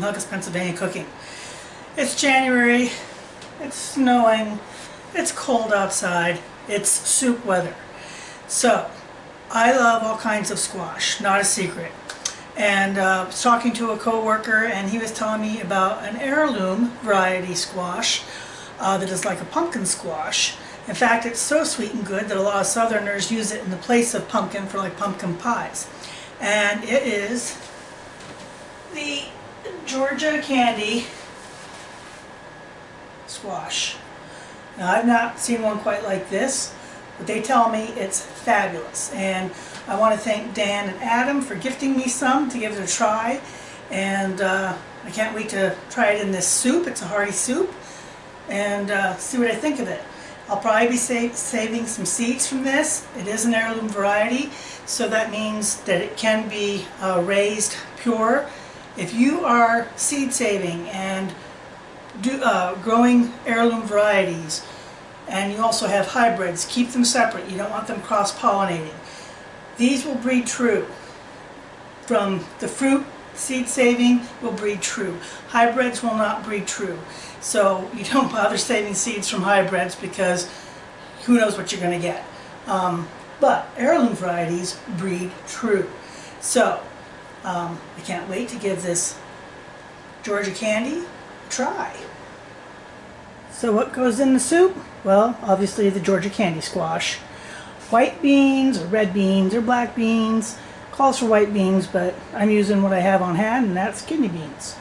Helga's, Pennsylvania cooking. It's January, it's snowing, it's cold outside, it's soup weather. So, I love all kinds of squash, not a secret. And I was talking to a co-worker and he was telling me about an heirloom variety squash that is like a pumpkin squash. In fact, it's so sweet and good that a lot of Southerners use it in the place of pumpkin for like pumpkin pies. And it is the Georgia candy squash. Now, I've not seen one quite like this, but they tell me it's fabulous. And I want to thank Dan and Adam for gifting me some to give it a try. And I can't wait to try it in this soup. It's a hearty soup. And see what I think of it. I'll probably be saving some seeds from this. It is an heirloom variety, so that means that it can be raised pure. If you are seed saving and growing heirloom varieties, and you also have hybrids, keep them separate. You don't want them cross-pollinating. These will breed true. From the fruit, seed saving will breed true. Hybrids will not breed true. So you don't bother saving seeds from hybrids because who knows what you're going to get. But heirloom varieties breed true. So I can't wait to give this Georgia candy a try. So what goes in the soup? Well, obviously the Georgia candy squash. White beans or red beans or black beans. Calls for white beans, but I'm using what I have on hand, and that's kidney beans.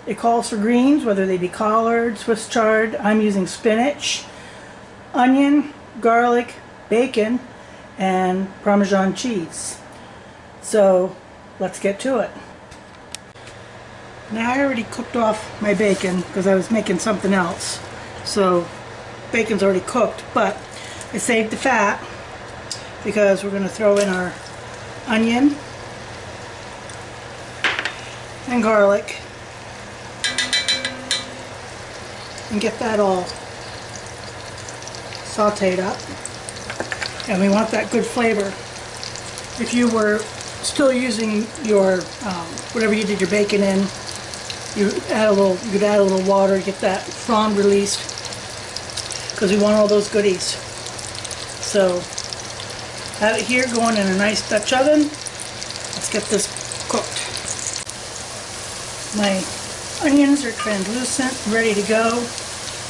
It calls for greens, whether they be collard, Swiss chard. I'm using spinach, onion, garlic, bacon, and Parmesan cheese. So let's get to it. Now I already cooked off my bacon because I was making something else. So bacon's already cooked, but I saved the fat because we're going to throw in our onion and garlic and get that all sauteed up. And we want that good flavor. If you were still using your whatever you did your bacon in, you could add a little water to get that frond released, because we want all those goodies. So have it here going in a nice Dutch oven. Let's get this cooked. My onions are translucent, ready to go.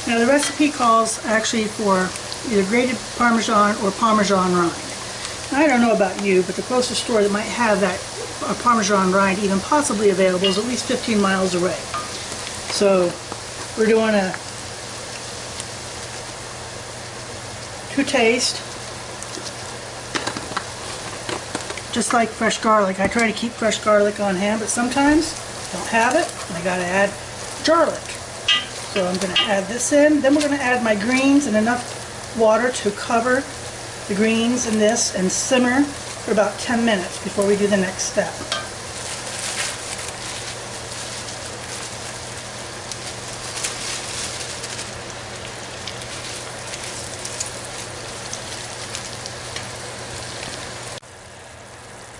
Now the recipe calls actually for either grated Parmesan or Parmesan rind. Now, I don't know about you, but the closest store that might have that Parmesan rind even possibly available is at least 15 miles away. So we're doing a to taste. Just like fresh garlic. I try to keep fresh garlic on hand, but sometimes I don't have it and I gotta add garlic. So I'm gonna add this in. Then we're gonna add my greens and enough water to cover the greens in this and simmer for about 10 minutes before we do the next step.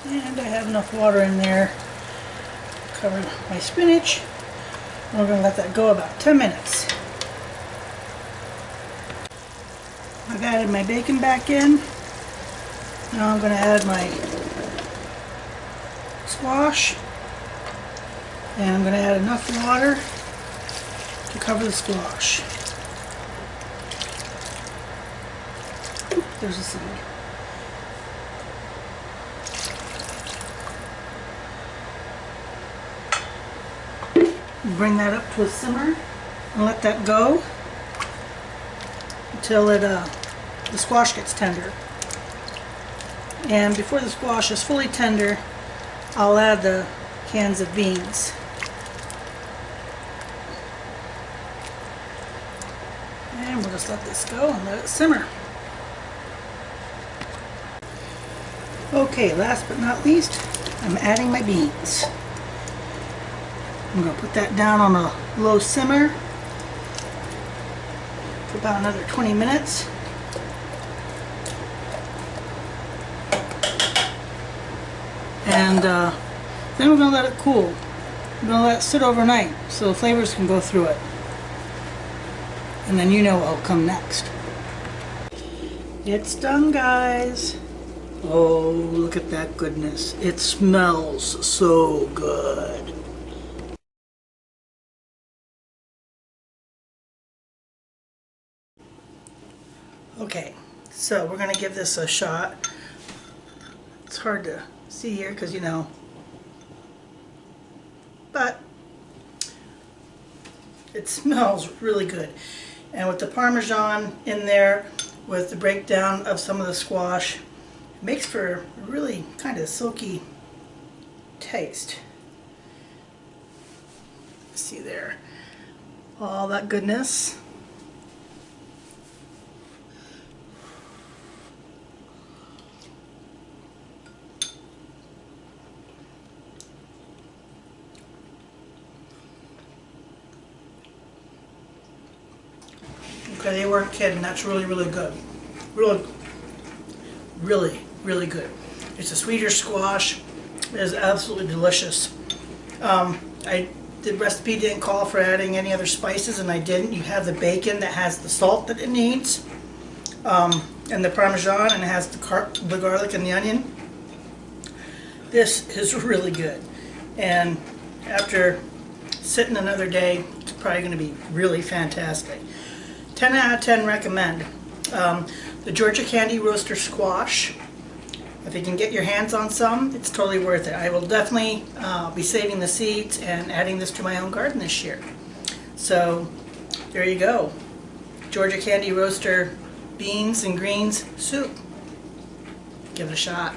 And I have enough water in there to cover my spinach. And we're going to let that go about 10 minutes. I've added my bacon back in. Now I'm going to add my squash. And I'm going to add enough water to cover the squash. Oop, there's a seed. Bring that up to a simmer and let that go until the squash gets tender. And before the squash is fully tender, I'll add the cans of beans. And we'll just let this go and let it simmer. Okay, last but not least, I'm adding my beans. I'm going to put that down on a low simmer for about another 20 minutes. And then we're going to let it cool. I'm gonna let it sit overnight so the flavors can go through it. And then you know what'll come next. It's done, guys. Oh, look at that goodness. It smells so good. Okay, so we're gonna give this a shot. It's hard to see here because, you know, but it smells really good. And with the Parmesan in there, with the breakdown of some of the squash, it makes for a really kind of silky taste. See there, all that goodness. Okay, they weren't kidding. That's really, really good. Really, really, really good. It's a sweeter squash. It is absolutely delicious. The recipe didn't call for adding any other spices, and I didn't. You have the bacon that has the salt that it needs, and the Parmesan, and it has the garlic and the onion. This is really good. And after sitting another day, it's probably going to be really fantastic. 10 out of 10 recommend. The Georgia Candy Roaster Squash. If you can get your hands on some, it's totally worth it. I will definitely be saving the seeds and adding this to my own garden this year. So there you go. Georgia Candy Roaster beans and greens soup. Give it a shot.